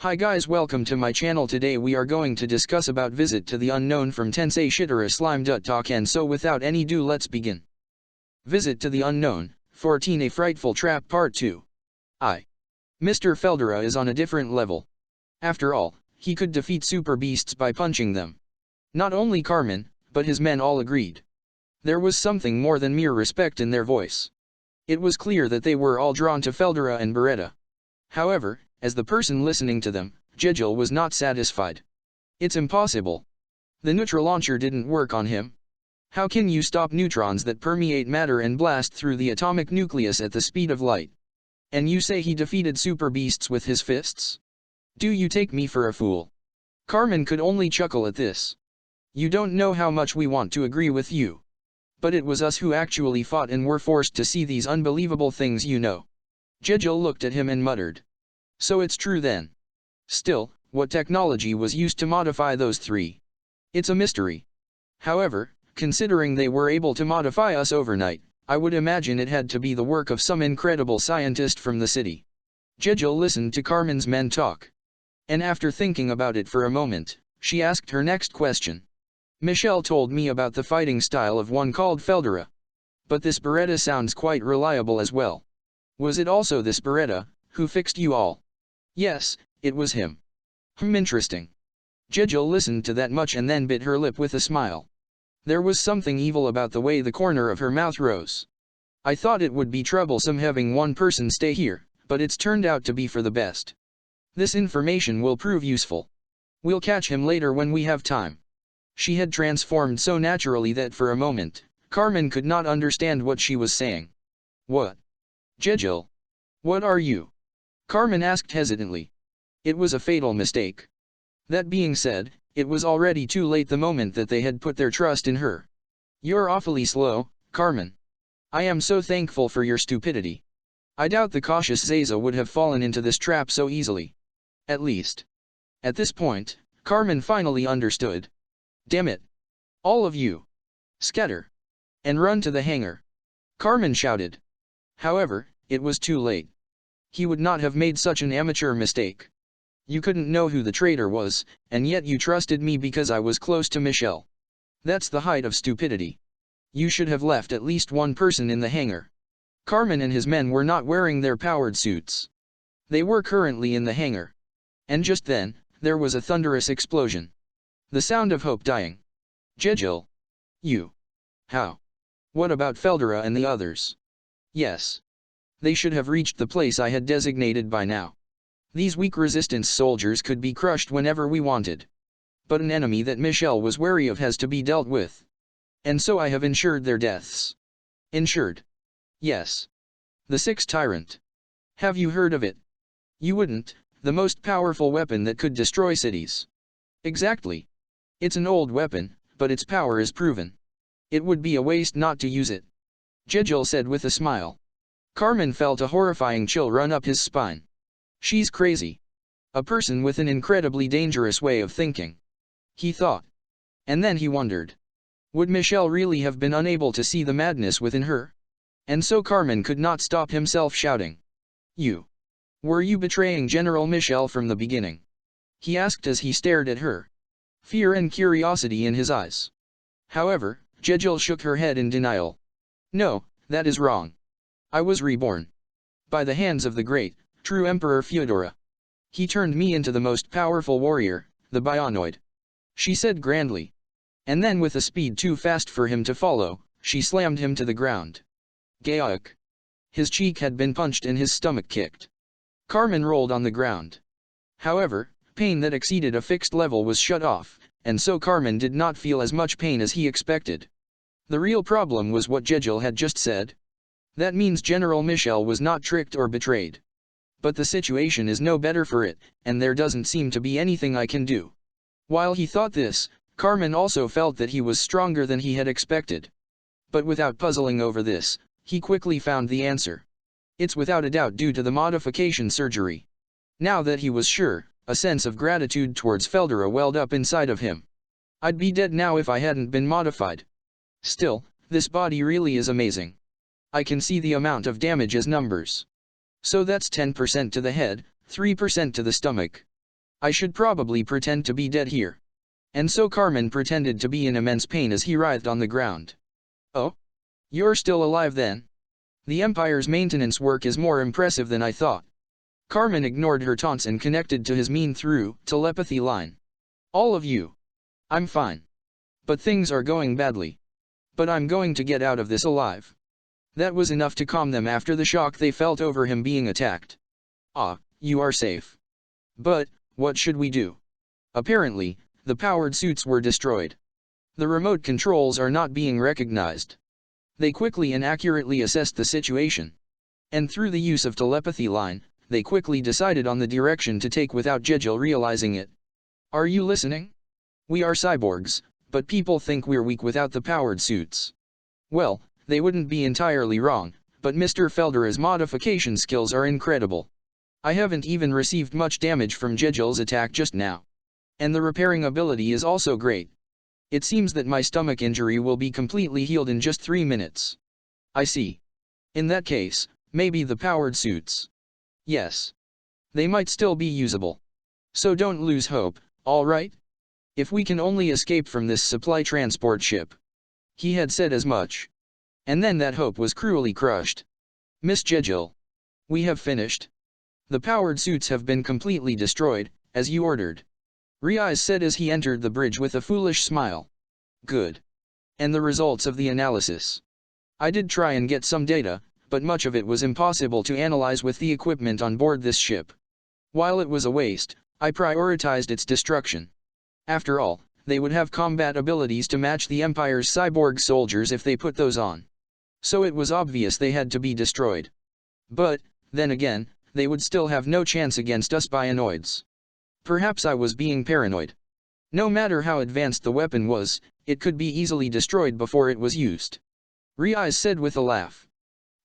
Hi guys, welcome to my channel. Today we are going to discuss about Visit to the Unknown from Tensei Shitara Slime Talk, and so without any ado let's begin. Visit to the Unknown, 14 A Frightful Trap Part 2. Mr. Feldera is on a different level. After all, he could defeat super beasts by punching them. Not only Carmen, but his men all agreed. There was something more than mere respect in their voice. It was clear that they were all drawn to Feldera and Beretta. However, as the person listening to them, Jejil was not satisfied. It's impossible. The neutral launcher didn't work on him. How can you stop neutrons that permeate matter and blast through the atomic nucleus at the speed of light? And you say he defeated super beasts with his fists? Do you take me for a fool? Carmen could only chuckle at this. You don't know how much we want to agree with you. But it was us who actually fought and were forced to see these unbelievable things, you know. Jejil looked at him and muttered. So it's true then. Still, what technology was used to modify those three? It's a mystery. However, considering they were able to modify us overnight, I would imagine it had to be the work of some incredible scientist from the city. Jejil listened to Carmen's men talk. And after thinking about it for a moment, she asked her next question. Michelle told me about the fighting style of one called Feldera. But this Beretta sounds quite reliable as well. Was it also this Beretta who fixed you all? Yes, it was him. Interesting. Jejil listened to that much and then bit her lip with a smile. There was something evil about the way the corner of her mouth rose. I thought it would be troublesome having one person stay here, but it's turned out to be for the best. This information will prove useful. We'll catch him later when we have time. She had transformed so naturally that for a moment, Carmen could not understand what she was saying. What? Jejil? What are you? Carmen asked hesitantly. It was a fatal mistake. That being said, it was already too late the moment that they had put their trust in her. You're awfully slow, Carmen. I am so thankful for your stupidity. I doubt the cautious Zaza would have fallen into this trap so easily. At least. At this point, Carmen finally understood. Damn it. All of you. Scatter. And run to the hangar. Carmen shouted. However, it was too late. He would not have made such an amateur mistake. You couldn't know who the traitor was, and yet you trusted me because I was close to Michelle. That's the height of stupidity. You should have left at least one person in the hangar. Carmen and his men were not wearing their powered suits. They were currently in the hangar. And just then, there was a thunderous explosion. The sound of hope dying. Jejil. You. How? What about Feldera and the others? Yes. They should have reached the place I had designated by now. These weak resistance soldiers could be crushed whenever we wanted. But an enemy that Michelle was wary of has to be dealt with. And so I have ensured their deaths. Ensured? Yes. The Sixth Tyrant. Have you heard of it? You wouldn't, the most powerful weapon that could destroy cities. Exactly. It's an old weapon, but its power is proven. It would be a waste not to use it. Jejil said with a smile. Carmen felt a horrifying chill run up his spine. She's crazy. A person with an incredibly dangerous way of thinking. He thought. And then he wondered. Would Michelle really have been unable to see the madness within her? And so Carmen could not stop himself shouting. You. Were you betraying General Michelle from the beginning? He asked as he stared at her. Fear and curiosity in his eyes. However, Jejil shook her head in denial. No, that is wrong. I was reborn. By the hands of the great, true Emperor Feodora. He turned me into the most powerful warrior, the Bionoid. She said grandly. And then with a speed too fast for him to follow, she slammed him to the ground. Gaok. His cheek had been punched and his stomach kicked. Carmen rolled on the ground. However, pain that exceeded a fixed level was shut off, and so Carmen did not feel as much pain as he expected. The real problem was what Jejil had just said. That means General Michelle was not tricked or betrayed. But the situation is no better for it, and there doesn't seem to be anything I can do. While he thought this, Carmen also felt that he was stronger than he had expected. But without puzzling over this, he quickly found the answer. It's without a doubt due to the modification surgery. Now that he was sure, a sense of gratitude towards Feldera welled up inside of him. I'd be dead now if I hadn't been modified. Still, this body really is amazing. I can see the amount of damage as numbers. So that's 10% to the head, 3% to the stomach. I should probably pretend to be dead here. And so Carmen pretended to be in immense pain as he writhed on the ground. Oh? You're still alive then? The Empire's maintenance work is more impressive than I thought. Carmen ignored her taunts and connected to his mean through telepathy line. All of you. I'm fine. But things are going badly. But I'm going to get out of this alive. That was enough to calm them after the shock they felt over him being attacked. Ah, you are safe. But, what should we do? Apparently, the powered suits were destroyed. The remote controls are not being recognized. They quickly and accurately assessed the situation. And through the use of telepathy line, they quickly decided on the direction to take without Jejil realizing it. Are you listening? We are cyborgs, but people think we're weak without the powered suits. Well, they wouldn't be entirely wrong, but Mr. Felder's modification skills are incredible. I haven't even received much damage from Jejil's attack just now. And the repairing ability is also great. It seems that my stomach injury will be completely healed in just 3 minutes. I see. In that case, maybe the powered suits. Yes. They might still be usable. So don't lose hope, alright? If we can only escape from this supply transport ship. He had said as much. And then that hope was cruelly crushed. Miss Jejil. We have finished. The powered suits have been completely destroyed, as you ordered. Riaz said as he entered the bridge with a foolish smile. Good. And the results of the analysis. I did try and get some data, but much of it was impossible to analyze with the equipment on board this ship. While it was a waste, I prioritized its destruction. After all, they would have combat abilities to match the Empire's cyborg soldiers if they put those on. So it was obvious they had to be destroyed. But, then again, they would still have no chance against us Bionoids. Perhaps I was being paranoid. No matter how advanced the weapon was, it could be easily destroyed before it was used. Riaz said with a laugh.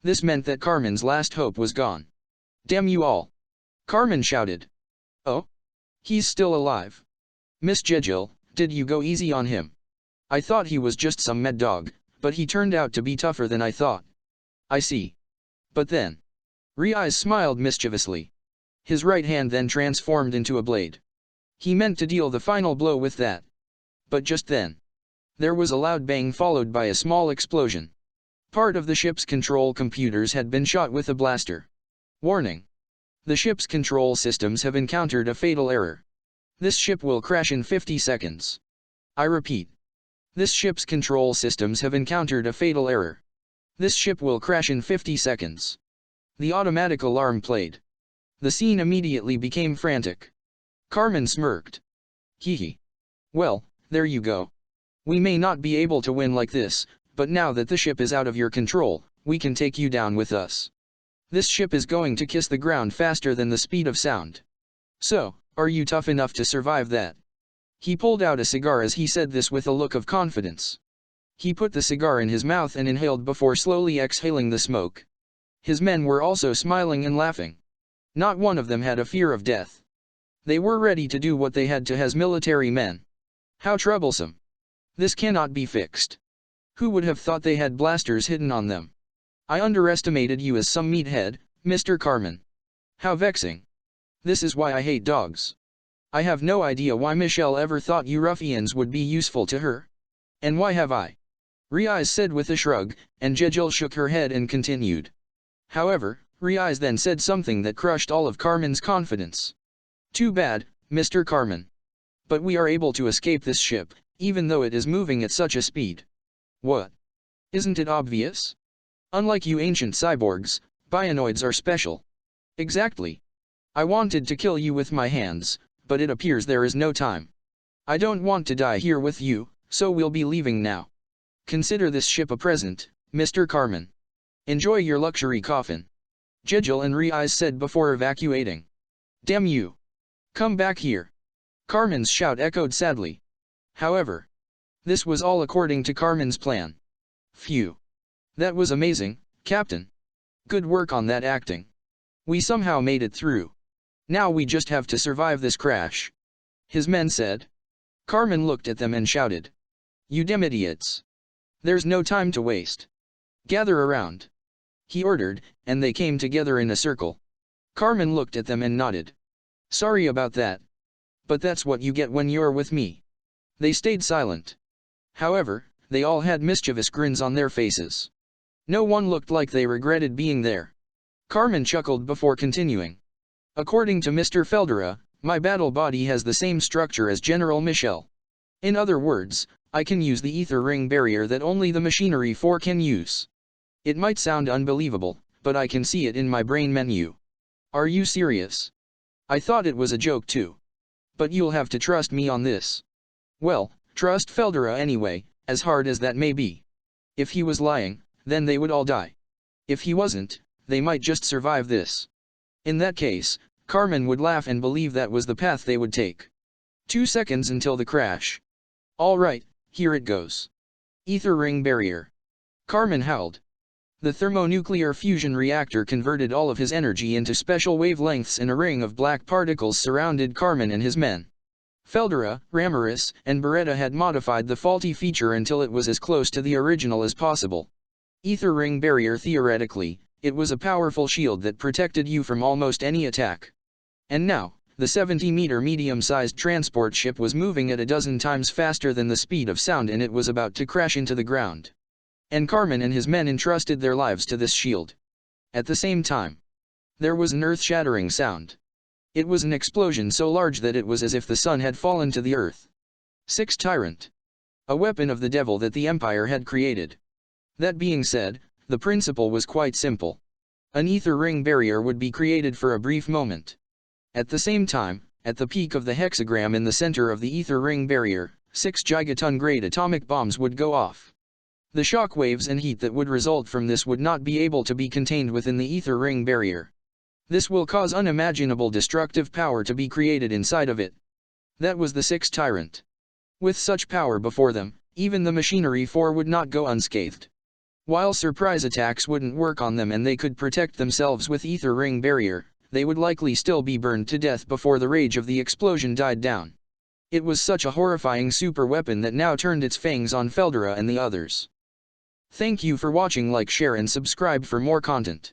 This meant that Carmen's last hope was gone. Damn you all! Carmen shouted. Oh? He's still alive. Miss Jejil, did you go easy on him? I thought he was just some med dog, but he turned out to be tougher than I thought. I see. But then. Riaz smiled mischievously. His right hand then transformed into a blade. He meant to deal the final blow with that. But just then. There was a loud bang followed by a small explosion. Part of the ship's control computers had been shot with a blaster. Warning. The ship's control systems have encountered a fatal error. This ship will crash in 50 seconds. I repeat. This ship's control systems have encountered a fatal error. This ship will crash in 50 seconds. The automatic alarm played. The scene immediately became frantic. Carmen smirked. Hee. Well, there you go. We may not be able to win like this, but now that the ship is out of your control, we can take you down with us. This ship is going to kiss the ground faster than the speed of sound. So, are you tough enough to survive that? He pulled out a cigar as he said this with a look of confidence. He put the cigar in his mouth and inhaled before slowly exhaling the smoke. His men were also smiling and laughing. Not one of them had a fear of death. They were ready to do what they had to as military men. How troublesome. This cannot be fixed. Who would have thought they had blasters hidden on them? I underestimated you as some meathead, Mr. Carmen. How vexing. This is why I hate dogs. I have no idea why Michelle ever thought you ruffians would be useful to her. And why have I? Riaz said with a shrug, and Jejil shook her head and continued. However, Riaz then said something that crushed all of Carmen's confidence. Too bad, Mr. Carmen. But we are able to escape this ship, even though it is moving at such a speed. What? Isn't it obvious? Unlike you ancient cyborgs, Bionoids are special. Exactly. I wanted to kill you with my hands, but it appears there is no time. I don't want to die here with you, so we'll be leaving now. Consider this ship a present, Mr. Carmen. Enjoy your luxury coffin. Jejil and Riaz said before evacuating. Damn you. Come back here. Carmen's shout echoed sadly. However, this was all according to Carmen's plan. Phew. That was amazing, Captain. Good work on that acting. We somehow made it through. Now we just have to survive this crash. His men said. Carmen looked at them and shouted. You damn idiots. There's no time to waste. Gather around. He ordered, and they came together in a circle. Carmen looked at them and nodded. Sorry about that. But that's what you get when you're with me. They stayed silent. However, they all had mischievous grins on their faces. No one looked like they regretted being there. Carmen chuckled before continuing. According to Mr. Feldera, my battle body has the same structure as General Michel. In other words, I can use the ether ring barrier that only the Machinery 4 can use. It might sound unbelievable, but I can see it in my brain menu. Are you serious? I thought it was a joke too. But you'll have to trust me on this. Well, trust Feldera anyway, as hard as that may be. If he was lying, then they would all die. If he wasn't, they might just survive this. In that case, Carmen would laugh and believe that was the path they would take. 2 seconds until the crash. All right, here it goes. Ether ring barrier. Carmen howled. The thermonuclear fusion reactor converted all of his energy into special wavelengths, and a ring of black particles surrounded Carmen and his men. Feldera, Ramirez, and Beretta had modified the faulty feature until it was as close to the original as possible. Ether ring barrier. Theoretically, it was a powerful shield that protected you from almost any attack. And now, the 70-meter medium-sized transport ship was moving at a dozen times faster than the speed of sound, and it was about to crash into the ground. And Carmen and his men entrusted their lives to this shield. At the same time, there was an earth-shattering sound. It was an explosion so large that it was as if the sun had fallen to the earth. 6 Tyrant. A weapon of the devil that the Empire had created. That being said, the principle was quite simple. An ether ring barrier would be created for a brief moment. At the same time, at the peak of the hexagram in the center of the ether ring barrier, 6 gigaton-grade atomic bombs would go off. The shock waves and heat that would result from this would not be able to be contained within the ether ring barrier. This will cause unimaginable destructive power to be created inside of it. That was the 6 Tyrant. With such power before them, even the Machinery 4 would not go unscathed. While surprise attacks wouldn't work on them and they could protect themselves with ether ring barrier, they would likely still be burned to death before the rage of the explosion died down. It was such a horrifying super weapon that now turned its fangs on Feldera and the others. Thank you for watching. Like, share and subscribe for more content.